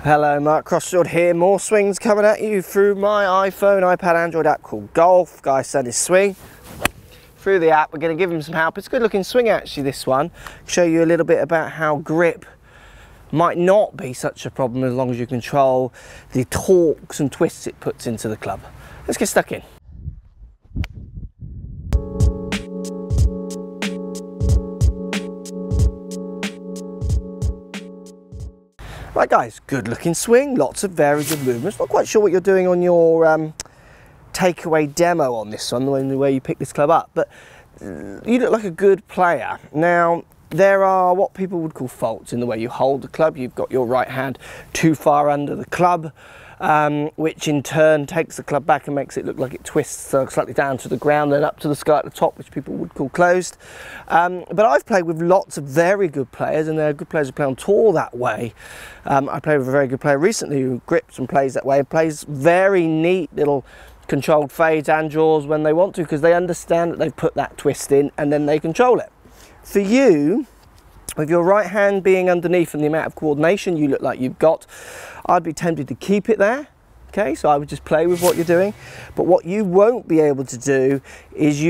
Hello, Mark Crossfield here. More swings coming at you through my iPhone, iPad, Android app called Golf. Guy sent his swing through the app. We're going to give him some help. It's a good looking swing actually, this one. Show you a little bit about how grip might not be such a problem as long as you control the torques and twists it puts into the club. Let's get stuck in. Right guys, good looking swing, lots of very good movements. Not quite sure what you're doing on your takeaway demo on this one, the way you pick this club up, but you look like a good player. Now, there are what people would call faults in the way you hold the club. You've got your right hand too far under the club, which in turn takes the club back and makes it look like it twists slightly down to the ground and up to the sky at the top, which people would call closed. But I've played with lots of very good players, and they're good players who play on tour that way. I played with a very good player recently who grips and plays that way, and plays very neat little controlled fades and draws when they want to, because they understand that they've put that twist in and then they control it. For you, with your right hand being underneath and the amount of coordination you look like you've got, I'd be tempted to keep it there. Okay, so I would just play with what you're doing. But what you won't be able to do is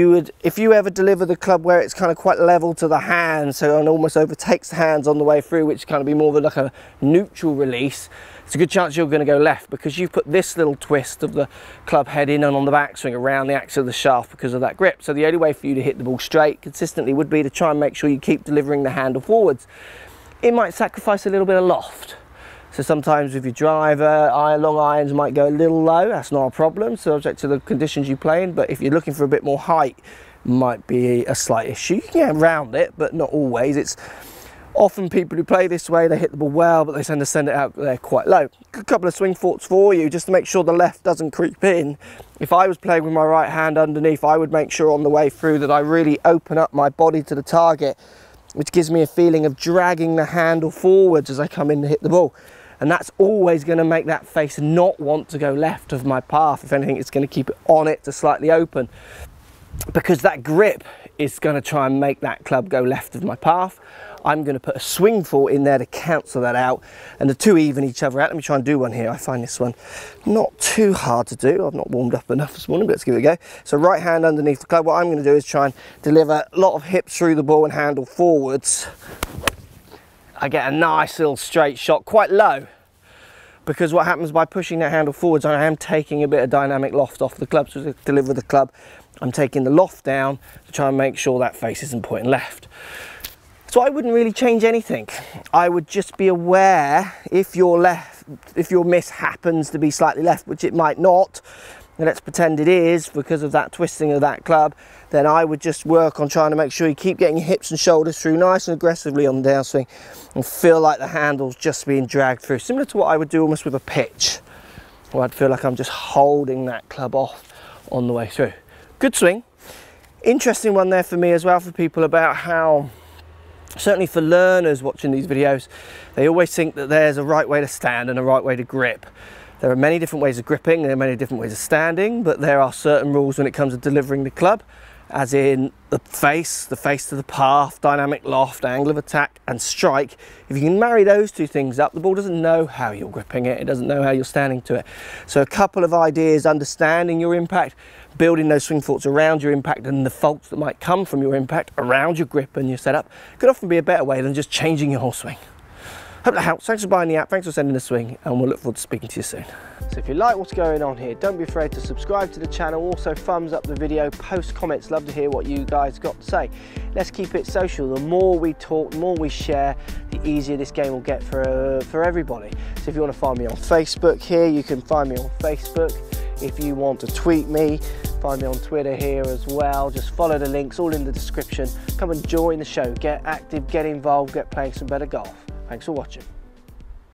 if you ever deliver the club where it's kind of quite level to the hand, so it almost overtakes the hands on the way through, which kind of be more of like a neutral release, it's a good chance you're going to go left, because you've put this little twist of the club head in and on the backswing around the axle of the shaft because of that grip. So the only way for you to hit the ball straight consistently would be to try and make sure you keep delivering the handle forwards. It might sacrifice a little bit of loft. So sometimes with your driver, long irons might go a little low. That's not a problem, subject to the conditions you play in. But if you're looking for a bit more height, might be a slight issue. You can get around it, but not always. It's often people who play this way, they hit the ball well, but they tend to send it out there quite low. A couple of swing thoughts for you, just to make sure the left doesn't creep in. If I was playing with my right hand underneath, I would make sure on the way through that I really open up my body to the target, which gives me a feeling of dragging the handle forwards as I come in to hit the ball. And that's always going to make that face not want to go left of my path. If anything, it's going to keep it on it to slightly open, because that grip is going to try and make that club go left of my path. I'm going to put a swing thought in there to cancel that out, and the two even each other out. Let me try and do one here. I find this one not too hard to do. I've not warmed up enough this morning, but let's give it a go. So right hand underneath the club. What I'm going to do is try and deliver a lot of hips through the ball and handle forwards. I get a nice little straight shot, quite low, because what happens by pushing that handle forwards, I am taking a bit of dynamic loft off the club. So to deliver the club, I'm taking the loft down to try and make sure that face isn't pointing left. So I wouldn't really change anything. I would just be aware if your miss happens to be slightly left, which it might not, and let's pretend it is because of that twisting of that club, then I would just work on trying to make sure you keep getting your hips and shoulders through nice and aggressively on the downswing and feel like the handle's just being dragged through. Similar to what I would do almost with a pitch, where I'd feel like I'm just holding that club off on the way through. Good swing. Interesting one there for me as well, for people, about how, certainly for learners watching these videos, they always think that there's a right way to stand and a right way to grip. There are many different ways of gripping, there are many different ways of standing, but there are certain rules when it comes to delivering the club, as in the face to the path, dynamic loft, angle of attack and strike. If you can marry those two things up, the ball doesn't know how you're gripping it, it doesn't know how you're standing to it. So a couple of ideas: understanding your impact, building those swing thoughts around your impact and the faults that might come from your impact around your grip and your setup, could often be a better way than just changing your whole swing. Hope that helps. Thanks for buying the app, thanks for sending the swing, and we'll look forward to speaking to you soon. So if you like what's going on here, don't be afraid to subscribe to the channel. Also thumbs up the video, post comments, love to hear what you guys got to say. Let's keep it social. The more we talk, the more we share, the easier this game will get for everybody. So if you want to find me on Facebook here, you can find me on Facebook. If you want to tweet me, find me on Twitter here as well. Just follow the links, all in the description. Come and join the show, get active, get involved, get playing some better golf. Thanks for watching.